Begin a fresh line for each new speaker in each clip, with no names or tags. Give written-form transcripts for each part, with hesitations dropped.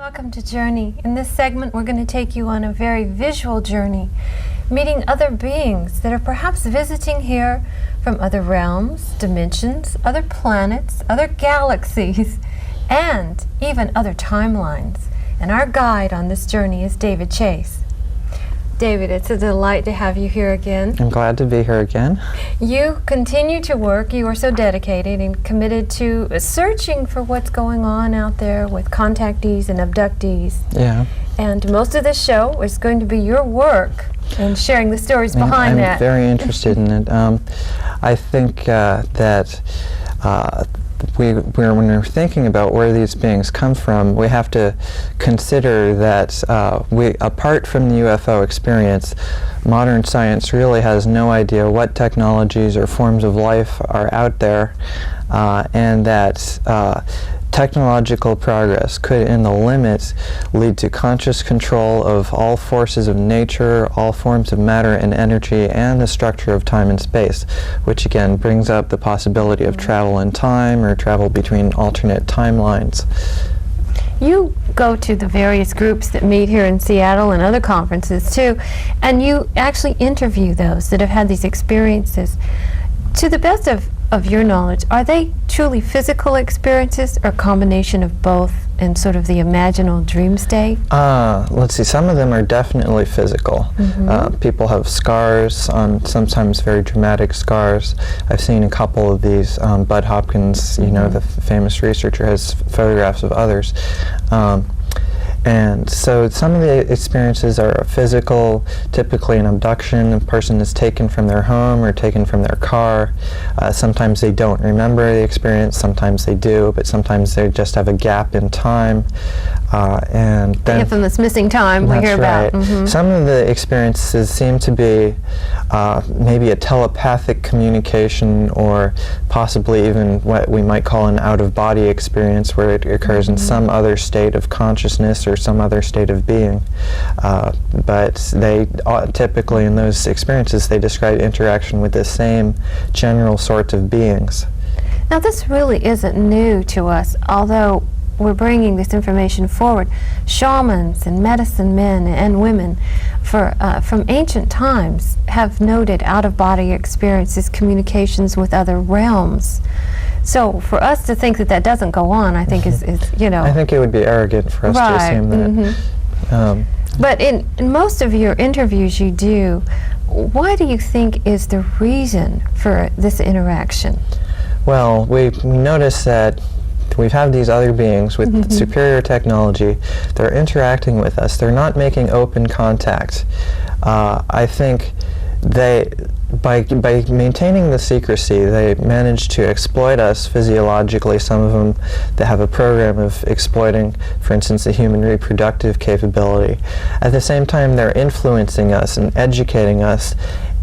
Welcome to Journey. In this segment, we're going to take you on a very visual journey, meeting other beings that are perhaps visiting here from other realms, dimensions, other planets, other galaxies, and even other timelines. And our guide on this journey is David Chace. David, it's a delight to have you here again.
I'm glad to be here again.
You continue to work. You are so dedicated and committed to searching for what's going on out there with contactees and abductees.
Yeah.
And most of this show is going to be your work and sharing the stories behind that.
I'm very interested in it. I think that when we're thinking about where these beings come from, we have to consider that apart from the UFO experience, modern science really has no idea what technologies or forms of life are out there, and that technological progress could, in the limits, lead to conscious control of all forces of nature, all forms of matter and energy, and the structure of time and space, which again brings up the possibility of travel in time or travel between alternate timelines.
You go to the various groups that meet here in Seattle and other conferences too, and you actually interview those that have had these experiences. To the best of your knowledge, are they truly physical experiences or a combination of both in sort of the imaginal dream state?
Let's see, some of them are definitely physical. People have scars, sometimes very dramatic scars. I've seen a couple of these. Bud Hopkins, you know, the famous researcher, has photographs of others. And so some of the experiences are physical, typically an abduction. A person is taken from their home or taken from their car. Sometimes they don't remember the experience, sometimes they do, but sometimes they just have a gap in time. And then
the infamous missing time we hear about.
Some of the experiences seem to be maybe a telepathic communication, or possibly even what we might call an out-of-body experience, where it occurs in some other state of consciousness or some other state of being. But they typically, in those experiences, they describe interaction with the same general sort of beings.
Now, this really isn't new to us, although we're bringing this information forward. Shamans and medicine men and women from ancient times have noted out-of-body experiences, communications with other realms. So for us to think that that doesn't go on, I think is you know.
I think it would be arrogant for us to assume that.
But in most of your interviews you do, why do you think is the reason for this interaction? Well,
we notice that we've had these other beings with superior technology. They're interacting with us. They're not making open contact. I think by maintaining the secrecy, they manage to exploit us physiologically. Some of them, they have a program of exploiting, for instance, the human reproductive capability. At the same time, they're influencing us and educating us.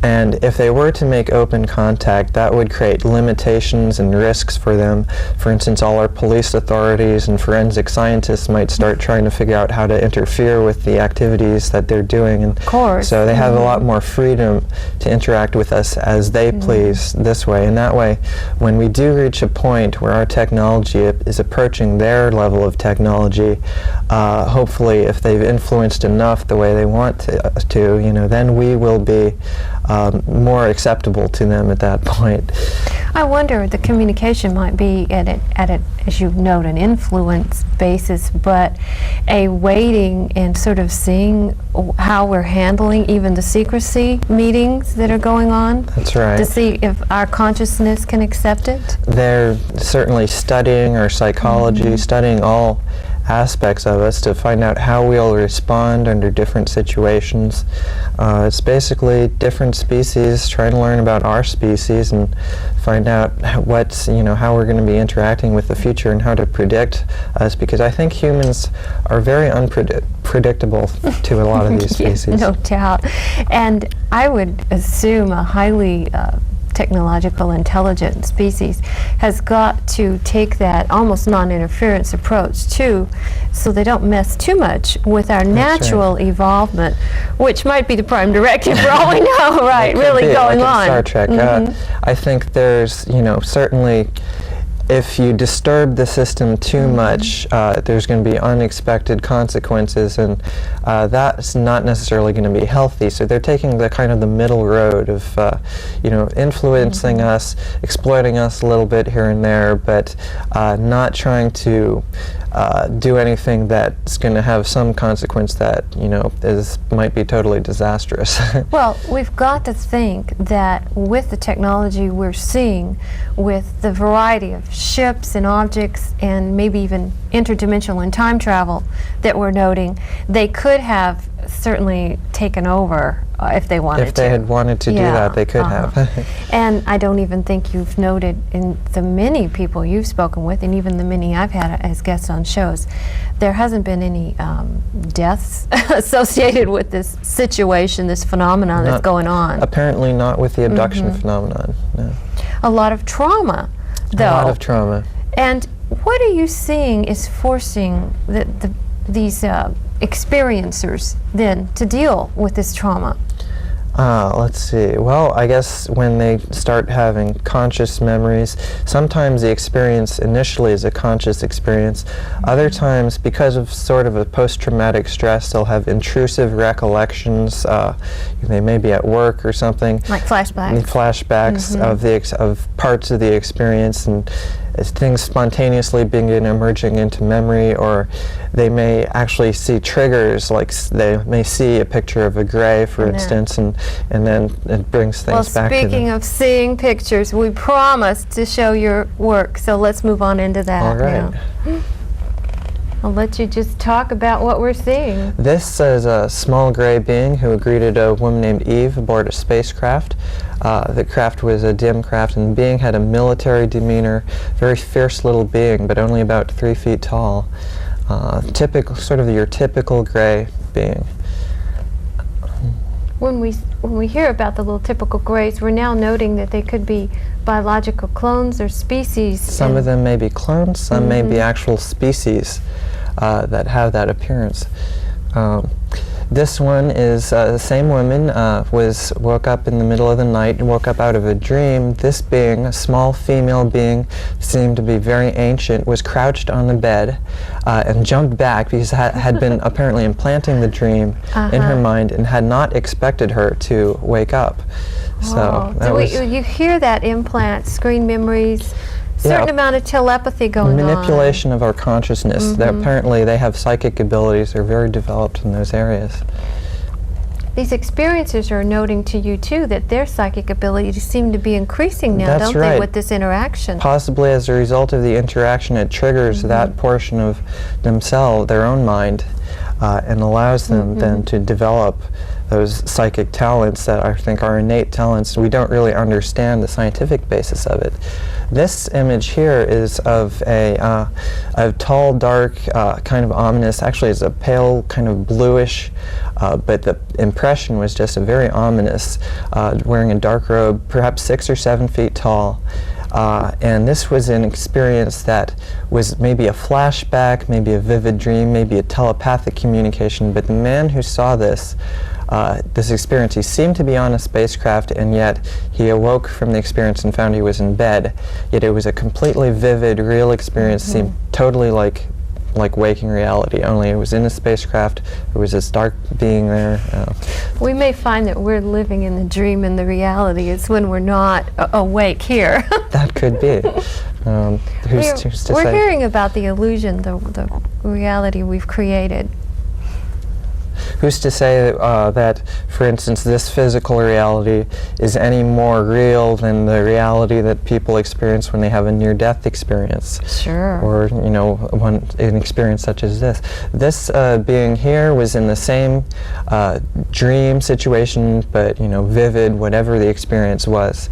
And if they were to make open contact, that would create limitations and risks for them. For instance, all our police authorities and forensic scientists might start trying to figure out how to interfere with the activities that they're doing. And
of course.
So they have a lot more freedom to interact with us as they please this way. And that way, when we do reach a point where our technology is approaching their level of technology, hopefully if they've influenced enough the way they want to, you know, then we will be more acceptable to them at that point.
I wonder, the communication might be at as you note, an influence basis, but a waiting and sort of seeing how we're handling even the secrecy meetings that are going on.
That's right.
To see if our consciousness can accept it.
They're certainly studying our psychology, studying all aspects of us to find out how we'll respond under different situations. It's basically different species trying to learn about our species and find out what's, you know, how we're going to be interacting with the future and how to predict us, because I think humans are very unpredictable to a lot of these species.
Yes, no doubt. And I would assume a highly technological intelligent species has got to take that almost non-interference approach too, so they don't mess too much with our natural evolvement, which might be the prime directive for all we know, right? Really going
like
on.
Star Trek. I think there's, you know, certainly if you disturb the system too much, there's going to be unexpected consequences, and that's not necessarily going to be healthy. So they're taking the kind of the middle road of, you know, influencing us, exploiting us a little bit here and there, but not trying to do anything that's going to have some consequence that, you know, might be totally disastrous.
Well, we've got to think that with the technology we're seeing, with the variety of ships and objects and maybe even interdimensional and time travel that we're noting, they could have certainly taken over if they wanted to.
If they had wanted to do that, they could have.
And I don't even think you've noted in the many people you've spoken with, and even the many I've had as guests on shows, there hasn't been any deaths associated with this situation, this phenomenon that's going on.
Apparently not with the abduction phenomenon, no.
A lot of trauma, though.
A lot of trauma.
And what are you seeing is forcing these experiencers then to deal with this trauma?
Let's see. Well, I guess when they start having conscious memories, sometimes the experience initially is a conscious experience. Other times, because of sort of a post-traumatic stress, they'll have intrusive recollections. They may be at work or something.
Like flashbacks.
Flashbacks of parts of the experience, and things spontaneously begin emerging into memory, or they may actually see triggers, like they may see a picture of a gray, for instance, and then it brings things back to them.
Speaking of seeing pictures, we promised to show your work, so let's move on into that.
All right.
Now. I'll let you just talk about what we're seeing.
This is a small gray being who greeted a woman named Eve aboard a spacecraft. The craft was a dim craft, and the being had a military demeanor, very fierce little being, but only about 3 feet tall. Typical, sort of your typical gray being.
When we hear about the little typical grays, we're now noting that they could be biological clones or species.
Some of them may be clones, some may be actual species that have that appearance. This one is the same woman, woke up in the middle of the night and woke up out of a dream. This being, a small female being, seemed to be very ancient, was crouched on the bed and jumped back because had been apparently implanting the dream in her mind and had not expected her to wake up. So
you hear that implant, screen memories, certain amount of telepathy going on.
Manipulation of our consciousness. Apparently they have psychic abilities. They're very developed in those areas.
These experiencers are noting to you, too, that their psychic abilities seem to be increasing now, don't they, with this interaction?
Possibly as a result of the interaction, it triggers that portion of themselves, their own mind, and allows them then to develop those psychic talents that I think are innate talents. We don't really understand the scientific basis of it. This image here is of a tall, dark, kind of ominous, actually it's a pale, kind of bluish, but the impression was just a very ominous, wearing a dark robe, perhaps 6 or 7 feet tall. And this was an experience that was maybe a flashback, maybe a vivid dream, maybe a telepathic communication, but the man who saw this experience, he seemed to be on a spacecraft, and yet he awoke from the experience and found he was in bed. Yet it was a completely vivid, real experience, seemed totally like waking reality, only it was in a spacecraft. There was this dark being there.
We may find that we're living in the dream and the reality is when we're not awake here.
That could be.
We're hearing about the illusion, the reality we've created.
Who's to say that, for instance, this physical reality is any more real than the reality that people experience when they have a near-death experience?
Sure.
Or, you know, an experience such as this. This being here was in the same dream situation, but, you know, vivid, whatever the experience was.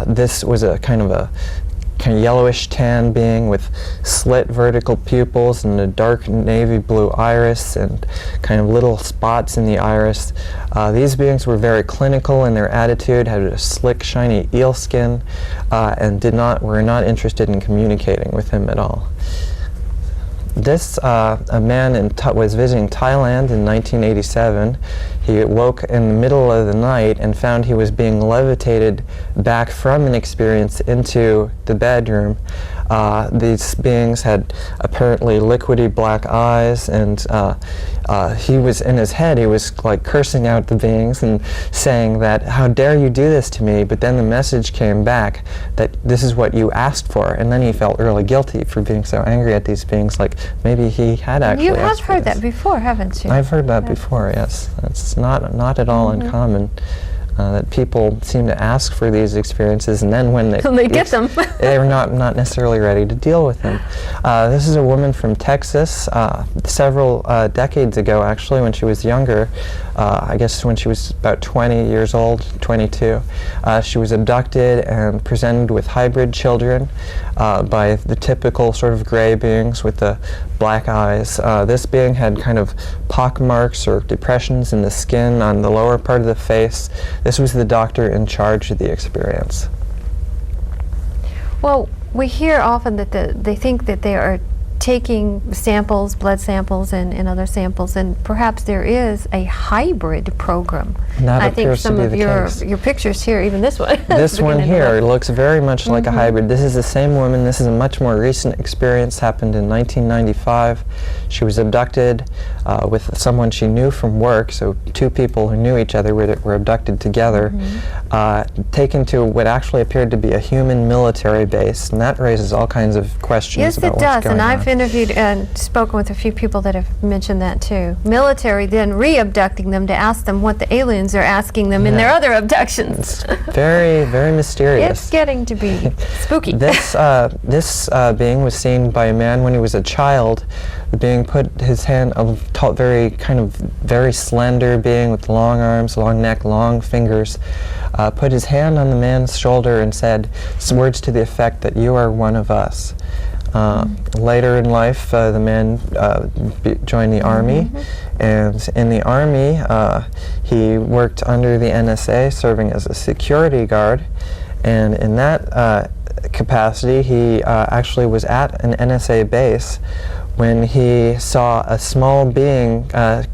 This was a kind of yellowish tan being with slit vertical pupils and a dark navy blue iris and kind of little spots in the iris. These beings were very clinical in their attitude, had a slick, shiny eel skin, and were not interested in communicating with him at all. This, a man was visiting Thailand in 1987. He woke in the middle of the night and found he was being levitated back from an experience into the bedroom. These beings had apparently liquidy black eyes, and he was in his head, he was like cursing out the beings and saying that, "How dare you do this to me?" But then the message came back that this is what you asked for, and then he felt really guilty for being so angry at these beings, like maybe he had actually
You have
asked for
heard
this.
that before, haven't you?
I've heard that before, yes. It's not at all uncommon. That people seem to ask for these experiences, and then when
They get them.
they're not necessarily ready to deal with them. This is a woman from Texas, several decades ago, actually, when she was younger. I guess when she was about 20 years old, 22. She was abducted and presented with hybrid children by the typical sort of gray beings with the black eyes. This being had kind of pock marks or depressions in the skin on the lower part of the face. This was the doctor in charge of the experience.
Well, we hear often that they think that they are taking samples, blood samples, and other samples, and perhaps there is a hybrid program.
That
I think
appears to
some
be
of
the
your
case.
pictures here, even this one.
This one
beginning to
here
look-
looks very much like a hybrid. This is the same woman. This is a much more recent experience, happened in 1995. She was abducted with someone she knew from work, so two people who knew each other were abducted together, taken to what actually appeared to be a human military base, and that raises all kinds of questions
Yes,
about
it
what's
does,
going
and
on.
I've interviewed and spoken with a few people that have mentioned that too. Military then re-abducting them to ask them what the aliens are asking them in their other abductions.
It's very, very mysterious.
It's getting to be spooky.
This being was seen by a man when he was a child. The being put his hand, very slender being with long arms, long neck, long fingers, put his hand on the man's shoulder and said words to the effect that "you are one of us." Later in life, the man joined the Army, and in the Army, he worked under the NSA, serving as a security guard, and in that capacity, he actually was at an NSA base when he saw a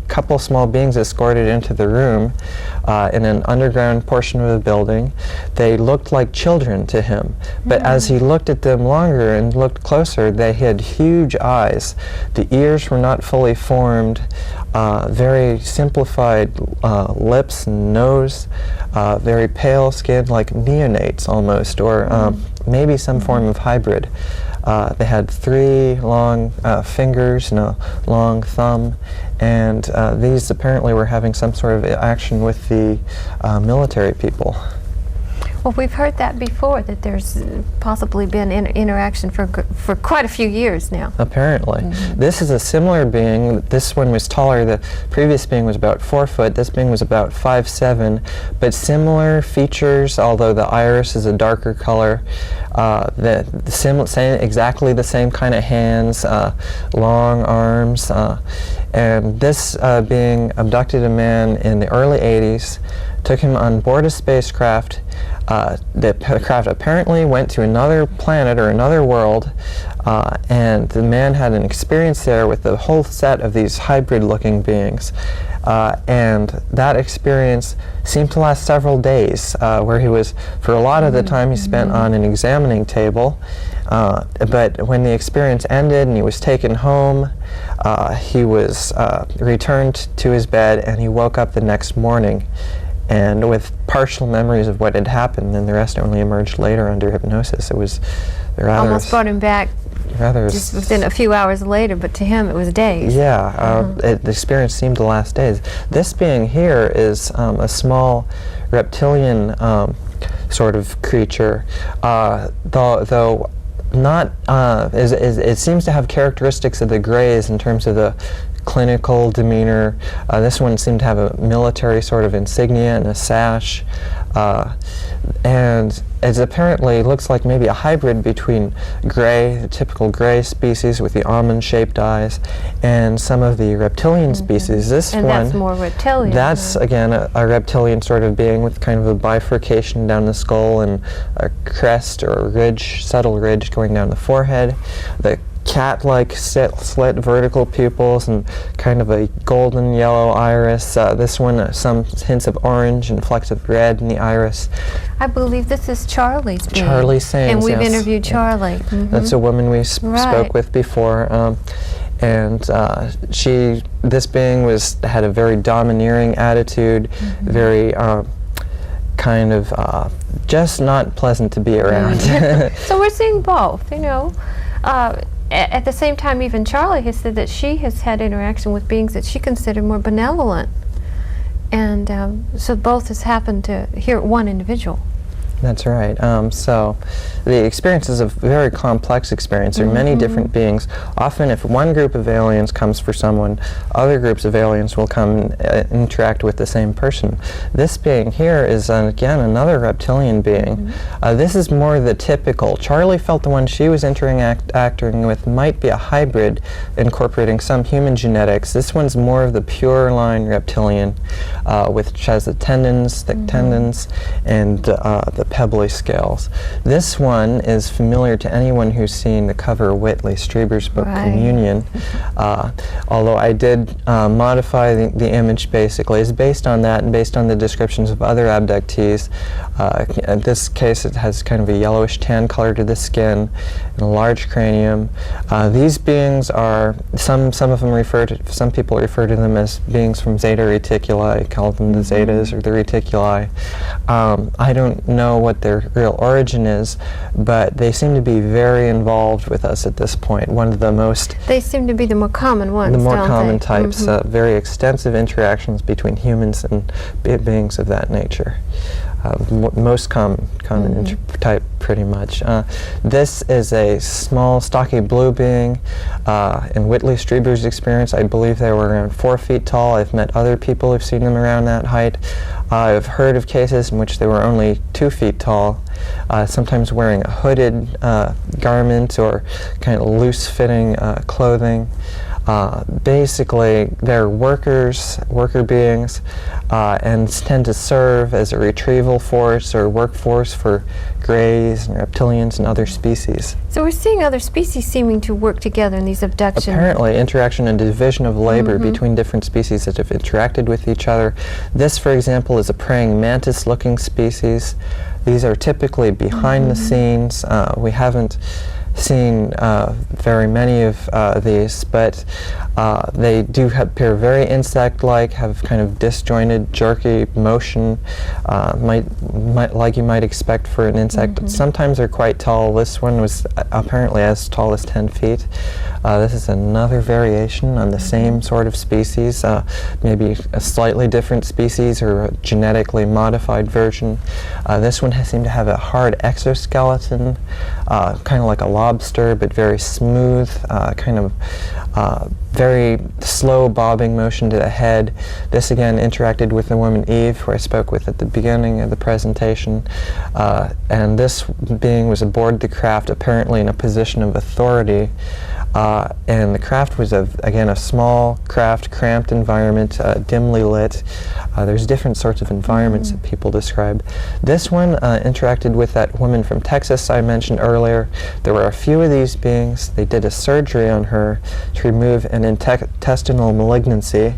couple small beings escorted into the room in an underground portion of the building. They looked like children to him, but as he looked at them longer and looked closer, they had huge eyes. The ears were not fully formed, very simplified lips and nose, very pale skin, like neonates almost, or maybe some form of hybrid. They had 3 long fingers and a long thumb, and these apparently were having some sort of action with the military people.
Well, we've heard that before, that there's possibly been interaction for quite a few years now.
Apparently. This is a similar being. This one was taller. The previous being was about 4 foot. This being was about 5'7", but similar features, although the iris is a darker color. Exactly the same kind of hands, long arms, and this being abducted a man in the early 80s, took him on board a spacecraft. The craft apparently went to another planet or another world, and the man had an experience there with a whole set of these hybrid-looking beings. And that experience seemed to last several days, where he was, for a lot of the time, he spent on an examining table. But when the experience ended and he was taken home, he was returned to his bed, and he woke up the next morning, and with partial memories of what had happened, and the rest only emerged later under hypnosis. It was rather
Almost brought him back just within a few hours later, but to him it was days.
Yeah, the experience seemed to last days. This being here is a small reptilian sort of creature, though not, it seems to have characteristics of the Greys in terms of the clinical demeanor. This one seemed to have a military sort of insignia and a sash, and it apparently looks like maybe a hybrid between gray, the typical gray species with the almond-shaped eyes, and some of the reptilian species. This
and
one,
that's more reptilian.
that's again a reptilian sort of being with kind of a bifurcation down the skull and a crest or a ridge, subtle ridge going down the forehead. The cat-like slit vertical pupils and kind of a golden yellow iris. This one, some hints of orange and flecks of red in the iris.
I believe this is Charlie's being.
Charlie Sains,
and we've
yes.
interviewed Charlie.
That's a woman we spoke with before. And this being had a very domineering attitude, very kind of just not pleasant to be around.
So we're seeing both, you know. At the same time, even Charlie has said that she has had interaction with beings that she considered more benevolent. And so both has happened to here one individual.
That's right. So the experience is a very complex experience. There are many different beings. Often if one group of aliens comes for someone, other groups of aliens will come and interact with the same person. This being here is, again, another reptilian being. This is more the typical. Charlie felt the one she was interacting with might be a hybrid incorporating some human genetics. This one's more of the pure line reptilian, which has the tendons, thick tendons, and the pebbly scales. This one is familiar to anyone who's seen the cover of Whitley Strieber's book Communion. Although I did modify the image basically. It's based on that and based on the descriptions of other abductees. In this case it has kind of a yellowish tan color to the skin and a large cranium. These beings are, some people refer to them as beings from Zeta Reticuli, call them the Zetas or the Reticuli. I don't know what their real origin is, but they seem to be very involved with us at this point. One of the most...
They seem to be the more common ones,
the more
don't
common
they?
types, very extensive interactions between humans and beings of that nature. Most common type, pretty much. This is a small, stocky blue being. In Whitley Strieber's experience, I believe they were around 4 feet tall. I've met other people who've seen them around that height. I've heard of cases in which they were only 2 feet tall, sometimes wearing a hooded garment or kind of loose-fitting clothing. Basically, they're worker beings and tend to serve as a retrieval force or workforce for greys and reptilians and other species.
So we're seeing other species seeming to work together in these abductions.
Apparently, interaction and division of labor between different species that have interacted with each other. This, for example, is a praying mantis-looking species. These are typically behind the scenes. We haven't seen very many of these, but they do appear very insect-like, have kind of disjointed, jerky motion, like you might expect for an insect. Sometimes they're quite tall. This one was apparently as tall as 10 feet. This is another variation on the same sort of species, maybe a slightly different species or a genetically modified version. This one seemed to have a hard exoskeleton, kind of like a lobster, but very smooth, kind of very slow bobbing motion to the head. This again interacted with the woman Eve, who I spoke with at the beginning of the presentation. And this being was aboard the craft, apparently in a position of authority. And the craft was, again, a small craft, cramped environment, dimly lit. There's different sorts of environments that people describe. This one interacted with that woman from Texas I mentioned earlier. There were a few of these beings. They did a surgery on her to remove an intestinal malignancy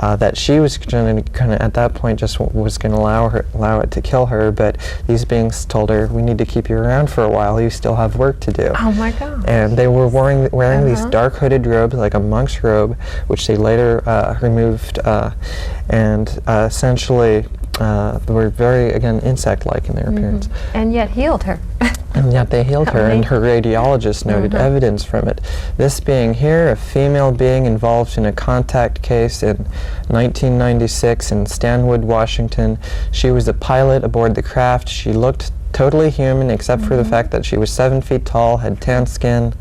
that she was going to, at that point, just was going to allow it to kill her. But these beings told her, "We need to keep you around for a while. You still have work to do."
Oh my God!
And they were wearing these dark hooded robes, like a monk's robe, which they later removed, and essentially were very, again, insect-like in their appearance.
And yet healed her.
And yet they healed her, and her radiologist noted evidence from it. This being here, a female being involved in a contact case in 1996 in Stanwood, Washington. She was a pilot aboard the craft. She looked totally human, except for the fact that she was 7 feet tall, had tan skin,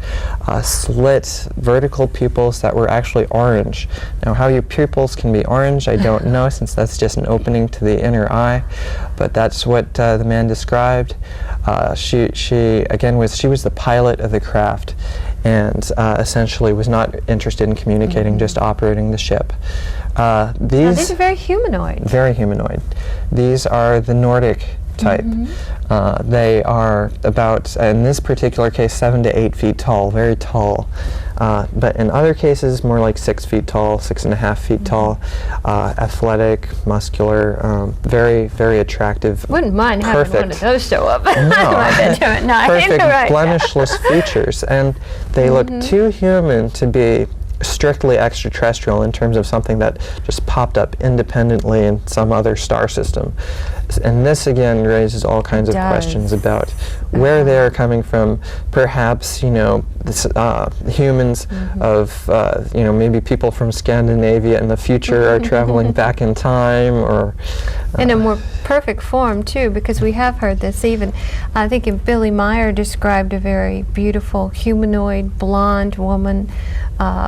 slit vertical pupils that were actually orange. Now, how your pupils can be orange, I don't know, since that's just an opening to the inner eye, but that's what the man described. She was the pilot of the craft, and essentially was not interested in communicating, just operating the ship.
These are very humanoid.
Very humanoid. These are the Nordic type. They are about, in this particular case, 7 to 8 feet tall, very tall. But in other cases, more like 6 feet tall, 6.5 feet tall, athletic, muscular, very, very attractive.
Wouldn't mind having one of those show up in my bedroom at night.
Perfect,
Right.
blemishless features, and they look too human to be strictly extraterrestrial in terms of something that just popped up independently in some other star system. And this again raises all kinds of questions about where they're coming from. Perhaps, you know, this, humans of, you know, maybe people from Scandinavia in the future are traveling back in time, or
in a more perfect form too, because we have heard this. Even I think Billy Meyer described a very beautiful humanoid blonde woman,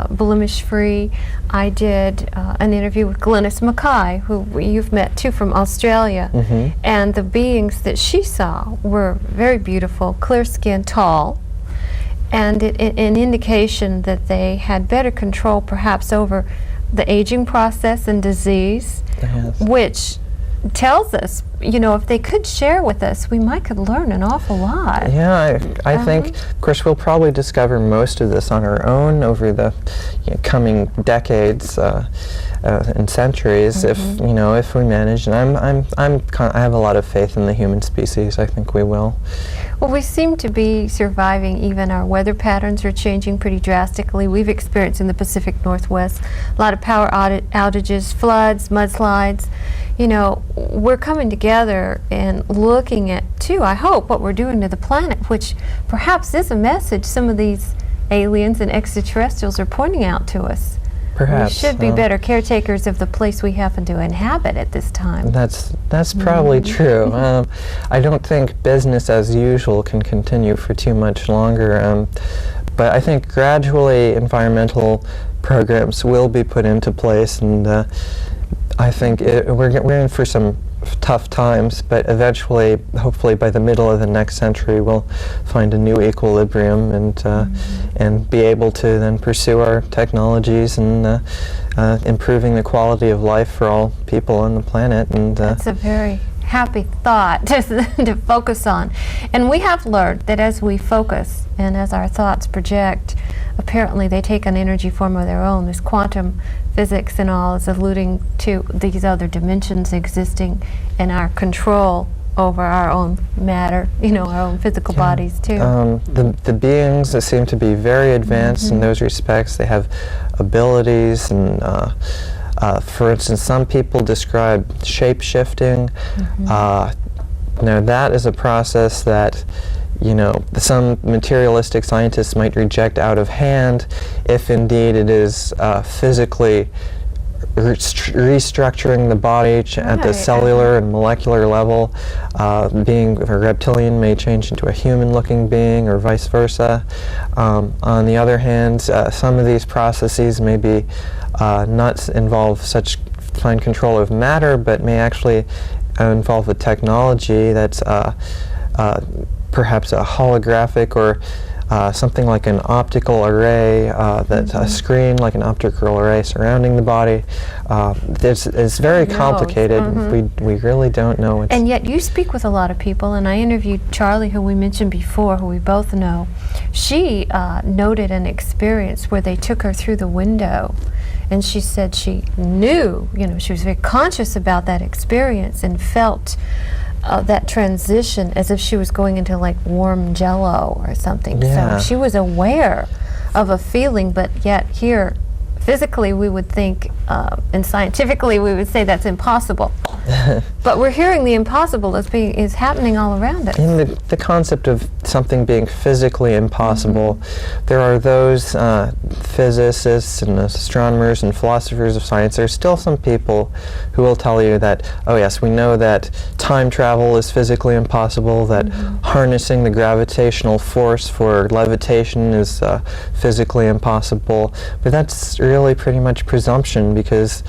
blemish-free. I did an interview with Glynis Mackay, who you've met too, from Australia, and the beings that she saw were very beautiful, clear-skinned, tall, and an indication that they had better control perhaps over the aging process and disease, which tells us, you know, if they could share with us, we might could learn an awful lot.
Yeah, I think, of course, we'll probably discover most of this on our own over the coming decades and centuries, if you know, if we manage. And I have a lot of faith in the human species. I think we will.
Well, we seem to be surviving. Even our weather patterns are changing pretty drastically. We've experienced in the Pacific Northwest a lot of power outages, floods, mudslides. You know, we're coming together and looking at, too, I hope, what we're doing to the planet, which perhaps is a message some of these aliens and extraterrestrials are pointing out to us.
Perhaps.
We should be better caretakers of the place we happen to inhabit at this time.
That's probably true. I don't think business as usual can continue for too much longer. But I think gradually environmental programs will be put into place, and I think we're in for some tough times, but eventually, hopefully by the middle of the next century, we'll find a new equilibrium and be able to then pursue our technologies and improving the quality of life for all people on the planet. And
that's a very happy thought to focus on. And we have learned that as we focus and as our thoughts project, apparently they take an energy form of their own. There's quantum physics and all is alluding to these other dimensions existing in our control over our own matter, you know, our own physical bodies too.
The beings that seem to be very advanced in those respects. They have abilities, and for instance, some people describe shape-shifting. Now that is a process that, you know, some materialistic scientists might reject out of hand if indeed it is physically restructuring the body at the cellular and molecular level. Being a reptilian may change into a human-looking being, or vice versa. On the other hand, some of these processes may be not involve such fine control of matter, but may actually involve a technology that's perhaps a holographic or something like an optical array, that's a screen like an optical array surrounding the body. It's very complicated. We really don't know.
And yet you speak with a lot of people, and I interviewed Charlie, who we mentioned before, who we both know. She noted an experience where they took her through the window, and she said she knew, you know, she was very conscious about that experience and felt that transition as if she was going into like warm jello or something. So she was aware of a feeling, but yet here physically we would think, and scientifically we would say that's impossible. But we're hearing the impossible is happening all around us.
In the concept of something being physically impossible, there are those physicists and astronomers and philosophers of science. There's still some people who will tell you that, oh yes, we know that time travel is physically impossible, that harnessing the gravitational force for levitation is physically impossible. But that's really pretty much presumption, because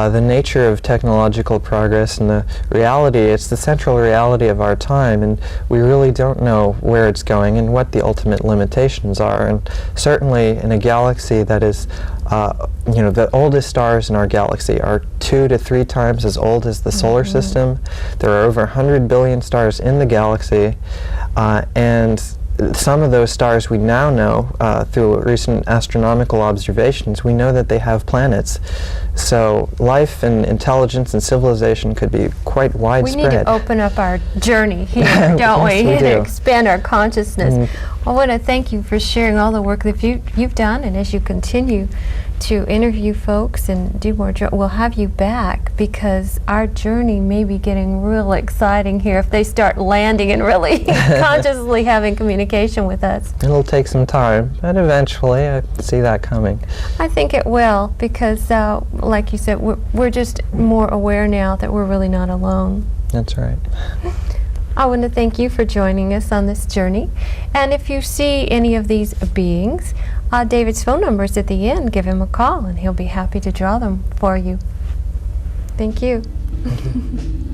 the nature of technological progress and the reality, it's the central reality of our time, and we really don't know where it's going and what the ultimate limitations are. And certainly in a galaxy that is, the oldest stars in our galaxy are 2 to 3 times as old as the solar system. There are over 100 billion stars in the galaxy, and some of those stars we now know through recent astronomical observations, we know that they have planets. So life and intelligence and civilization could be quite widespread.
We need to open up our journey here, don't we?
Yes, we do.
And expand our consciousness. I want to thank you for sharing all the work that you've done, and as you continue to interview folks and do more, we'll have you back, because our journey may be getting real exciting here if they start landing and really consciously having communication with us.
It'll take some time, but eventually I see that coming.
I think it will, because like you said, we're just more aware now that we're really not alone.
That's right.
I want to thank you for joining us on this journey. And if you see any of these beings, David's phone number is at the end. Give him a call and he'll be happy to draw them for you. Thank you.
Thank you.